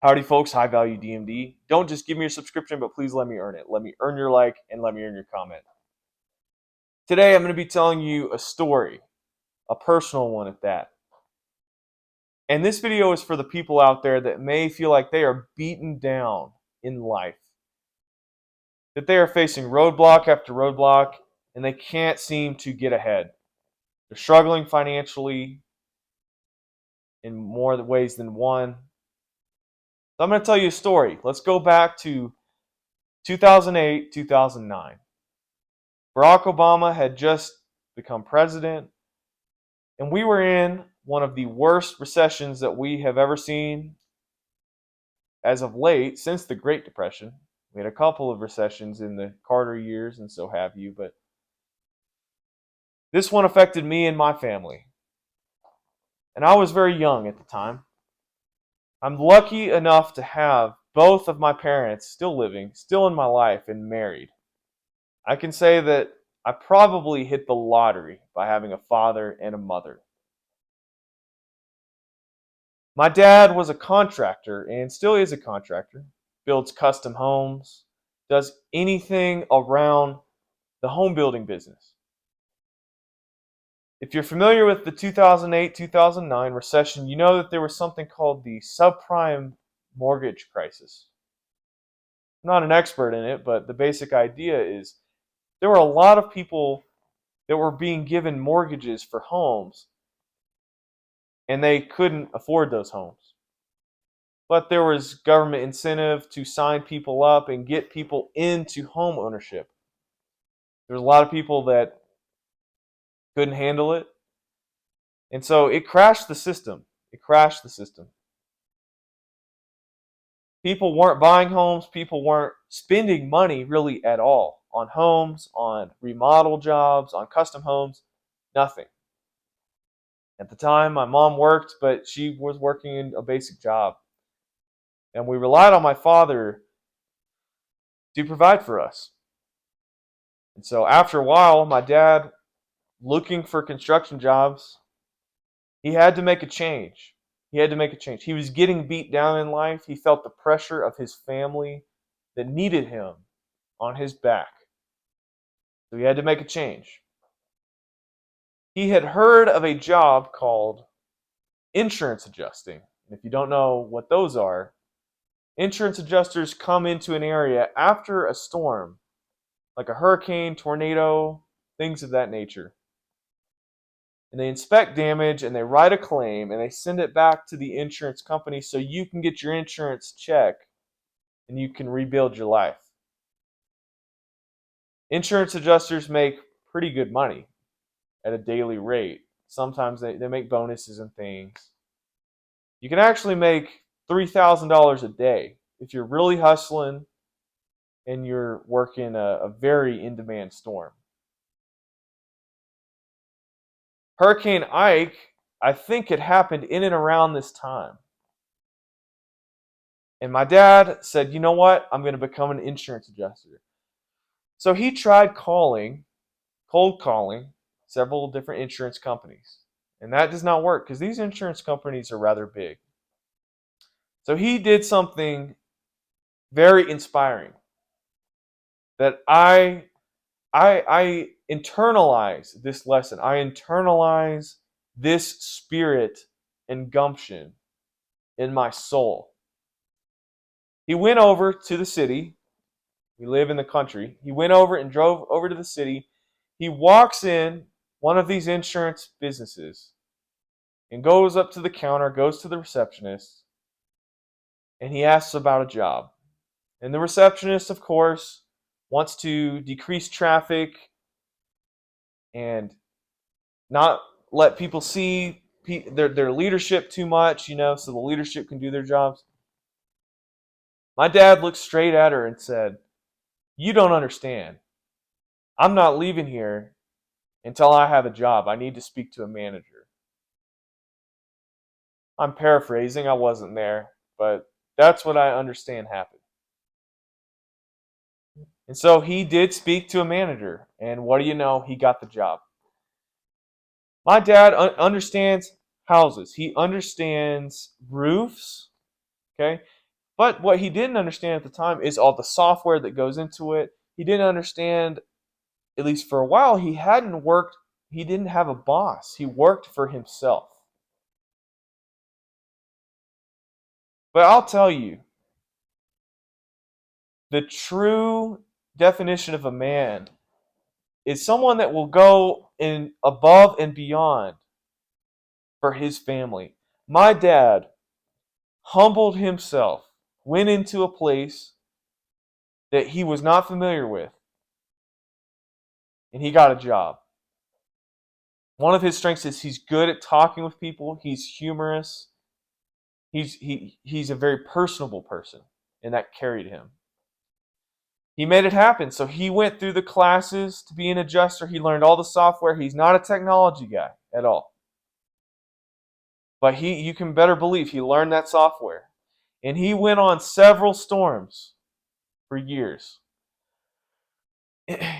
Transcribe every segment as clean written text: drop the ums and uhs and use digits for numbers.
Howdy, folks. High Value DMD. Don't just give me your subscription, but please let me earn it. Let me earn your like and let me earn your comment. Today, I'm going to be telling you a story, a personal one at that. And this video is for the people out there that may feel like they are beaten down in life, that they are facing roadblock after roadblock and they can't seem to get ahead. They're struggling financially in more ways than one. So I'm going to tell you a story. Let's go back to 2008, 2009. Barack Obama had just become president, and we were in one of the worst recessions that we have ever seen as of late since the Great Depression. We had a couple of recessions in the Carter years and so have you, but this one affected me and my family. And I was very young at the time. I'm lucky enough to have both of my parents still living, still in my life, and married. I can say that I probably hit the lottery by having a father and a mother. My dad was a contractor and still is a contractor, builds custom homes, does anything around the home building business. If you're familiar with the 2008-2009 recession, you know that there was something called the subprime mortgage crisis. I'm not an expert in it, but the basic idea is there were a lot of people that were being given mortgages for homes and they couldn't afford those homes. But there was government incentive to sign people up and get people into home ownership. There was a lot of people that couldn't handle it. And so it crashed the system. It crashed the system. People weren't buying homes. People weren't spending money really at all on homes, on remodel jobs, on custom homes, nothing. At the time, my mom worked, but she was working in a basic job. And we relied on my father to provide for us. And so after a while, my dad, looking for construction jobs, he had to make a change. He had to make a change. He was getting beat down in life. He felt the pressure of his family that needed him on his back. So he had to make a change. He had heard of a job called insurance adjusting. And if you don't know what those are, insurance adjusters come into an area after a storm, like a hurricane, tornado, things of that nature. And they inspect damage and they write a claim and they send it back to the insurance company so you can get your insurance check and you can rebuild your life. Insurance adjusters make pretty good money at a daily rate. Sometimes they make bonuses and things. You can actually make $3,000 a day if you're really hustling and you're working a very in-demand storm. Hurricane Ike, I think it happened in and around this time. And my dad said, you know what? I'm going to become an insurance adjuster. So he tried cold calling, several different insurance companies. And that does not work because these insurance companies are rather big. So he did something very inspiring that I internalize this lesson. I internalize this spirit and gumption in my soul. He went over to the city. We live in the country. He went over and drove over to the city. He walks in one of these insurance businesses and goes up to the counter, goes to the receptionist, and he asks about a job. And the receptionist, of course, wants to decrease traffic and not let people see their leadership too much, so the leadership can do their jobs. My dad looked straight at her and said, "You don't understand. I'm not leaving here until I have a job. I need to speak to a manager." I'm paraphrasing, I wasn't there, but that's what I understand happened. And so he did speak to a manager, and what do you know? He got the job. My dad understands houses. He understands roofs, okay? But what he didn't understand at the time is all the software that goes into it. He didn't understand, at least for a while, he didn't have a boss. He worked for himself. But I'll tell you, the true definition of a man is someone that will go in above and beyond for his family. My dad humbled himself, went into a place that he was not familiar with, and he got a job. One of his strengths is he's good at talking with people, he's humorous, he's a very personable person, and that carried him. He made it happen. So he went through the classes to be an adjuster. He learned all the software. He's not a technology guy at all. But you can better believe he learned that software. And he went on several storms for years.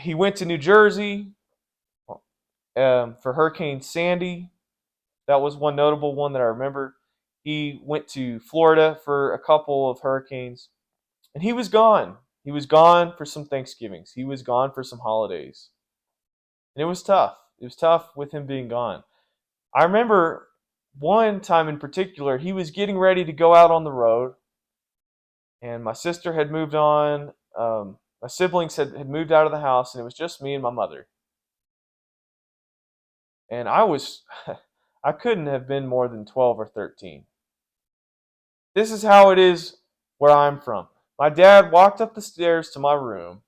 He went to New Jersey for Hurricane Sandy. That was one notable one that I remember. He went to Florida for a couple of hurricanes. And he was gone. He was gone for some Thanksgivings. He was gone for some holidays. And it was tough. It was tough with him being gone. I remember one time in particular, he was getting ready to go out on the road. And my sister had moved on. My siblings had moved out of the house, and it was just me and my mother. And I couldn't have been more than 12 or 13. This is how it is where I'm from. My dad walked up the stairs to my room,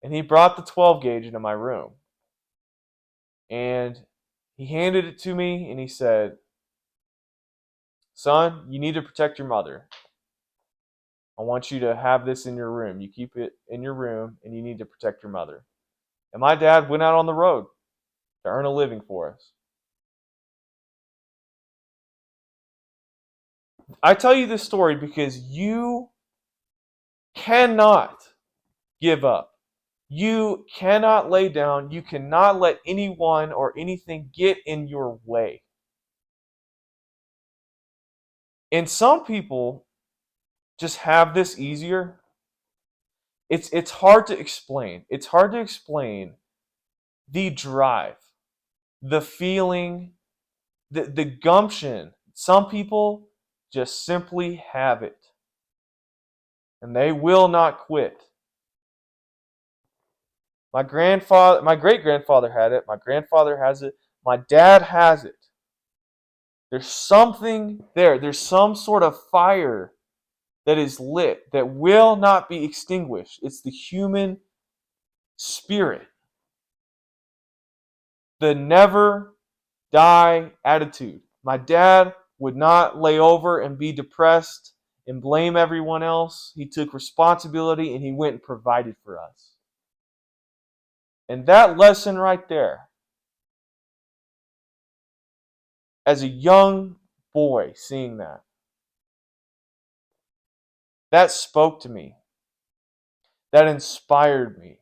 and he brought the 12 gauge into my room. And he handed it to me, and he said, "Son, you need to protect your mother. I want you to have this in your room. You keep it in your room, and you need to protect your mother." And my dad went out on the road to earn a living for us. I tell you this story because you cannot give up. You cannot lay down. You cannot let anyone or anything get in your way. And some people just have this easier. It's hard to explain. It's hard to explain the drive, the feeling, the gumption. Some people just simply have it. And they will not quit. My great grandfather had it. My grandfather has it. My dad has it. There's something there. There's some sort of fire that is lit that will not be extinguished. It's the human spirit. The never die attitude. My dad would not lay over and be depressed and blame everyone else. He took responsibility and he went and provided for us. And that lesson right there, as a young boy seeing that spoke to me. That inspired me.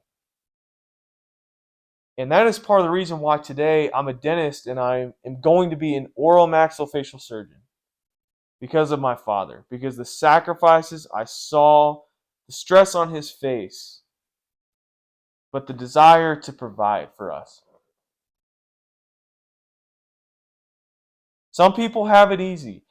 And that is part of the reason why today I'm a dentist and I am going to be an oral maxillofacial surgeon. Because of my father. Because the sacrifices I saw, the stress on his face, but the desire to provide for us. Some people have it easy.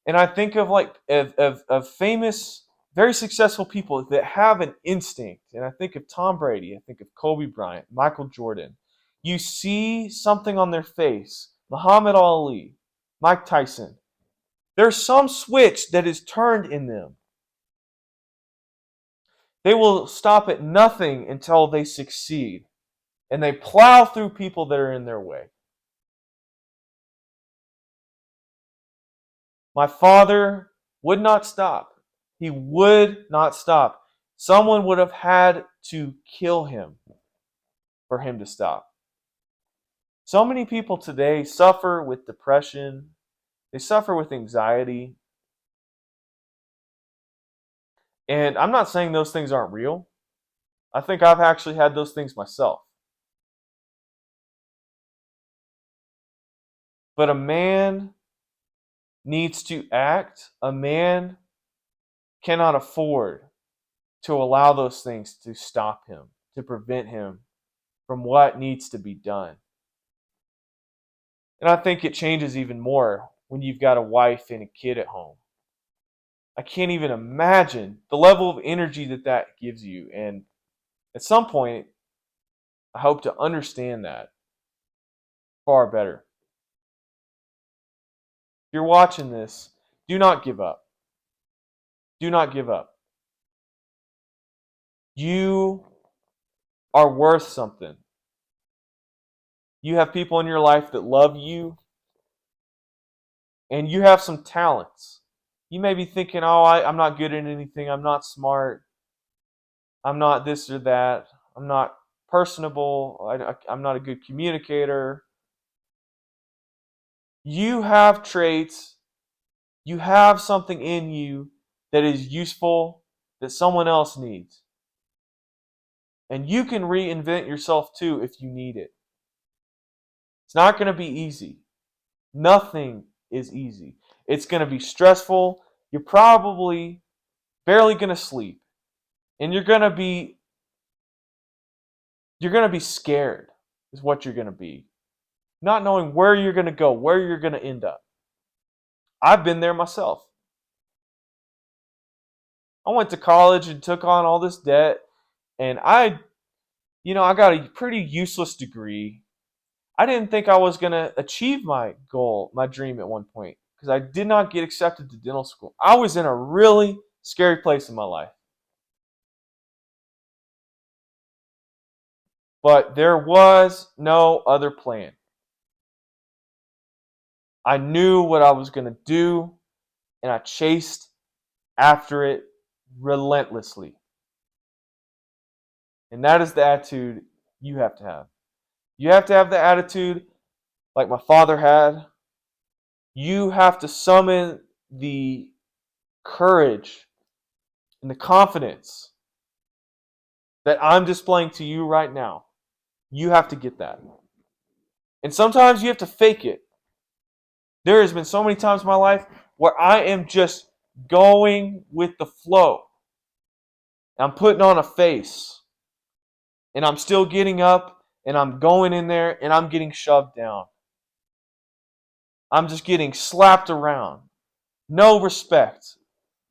And I think of famous, very successful people that have an instinct. And I think of Tom Brady. I think of Kobe Bryant, Michael Jordan. You see something on their face. Muhammad Ali, Mike Tyson. There's some switch that is turned in them. They will stop at nothing until they succeed. And they plow through people that are in their way. My father would not stop. He would not stop. Someone would have had to kill him for him to stop. So many people today suffer with depression. They suffer with anxiety. And I'm not saying those things aren't real. I think I've actually had those things myself. But a man needs to act. A man cannot afford to allow those things to stop him, to prevent him from what needs to be done. And I think it changes even more when you've got a wife and a kid at home. I can't even imagine the level of energy that gives you. And at some point, I hope to understand that far better. If you're watching this, do not give up. Do not give up. You are worth something. You have people in your life that love you, and you have some talents. You may be thinking, oh, I'm not good at anything. I'm not smart. I'm not this or that. I'm not personable. I'm not a good communicator. You have traits. You have something in you that is useful that someone else needs. And you can reinvent yourself too if you need it. It's not going to be easy. Nothing is easy. It's going to be stressful. You're probably barely going to sleep. And you're going to be scared is what you're going to be. Not knowing where you're going to go, where you're going to end up. I've been there myself. I went to college and took on all this debt, and I got a pretty useless degree. I didn't think I was going to achieve my goal, my dream at one point, because I did not get accepted to dental school. I was in a really scary place in my life. But there was no other plan. I knew what I was going to do, and I chased after it relentlessly. And that is the attitude you have to have. You have to have the attitude like my father had. You have to summon the courage and the confidence that I'm displaying to you right now. You have to get that. And sometimes you have to fake it. There has been so many times in my life where I am just going with the flow. I'm putting on a face. And I'm still getting up and I'm going in there and I'm getting shoved down. I'm just getting slapped around. No respect.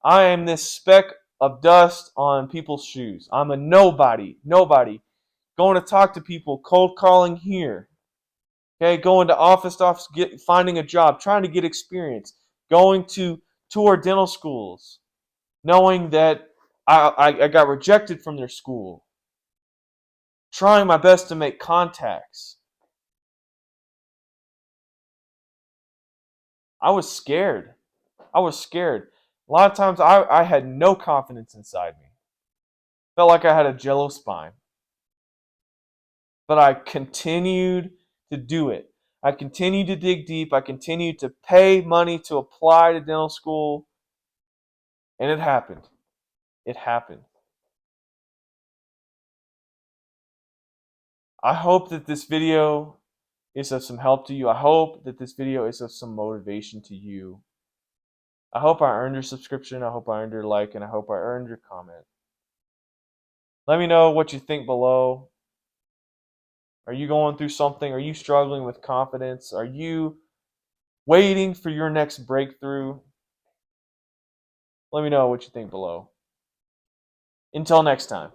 I am this speck of dust on people's shoes. I'm a nobody. Nobody. Going to talk to people, cold calling here. Okay, going to office to office, finding a job, trying to get experience, going to tour dental schools, knowing that I got rejected from their school, trying my best to make contacts. I was scared. I was scared. A lot of times I had no confidence inside me. Felt like I had a jello spine. But I continued to do it. I continued to dig deep. I continued to pay money to apply to dental school. And it happened. It happened. I hope that this video is of some help to you. I hope that this video is of some motivation to you. I hope I earned your subscription. I hope I earned your like. And I hope I earned your comment. Let me know what you think below. Are you going through something? Are you struggling with confidence? Are you waiting for your next breakthrough? Let me know what you think below. Until next time.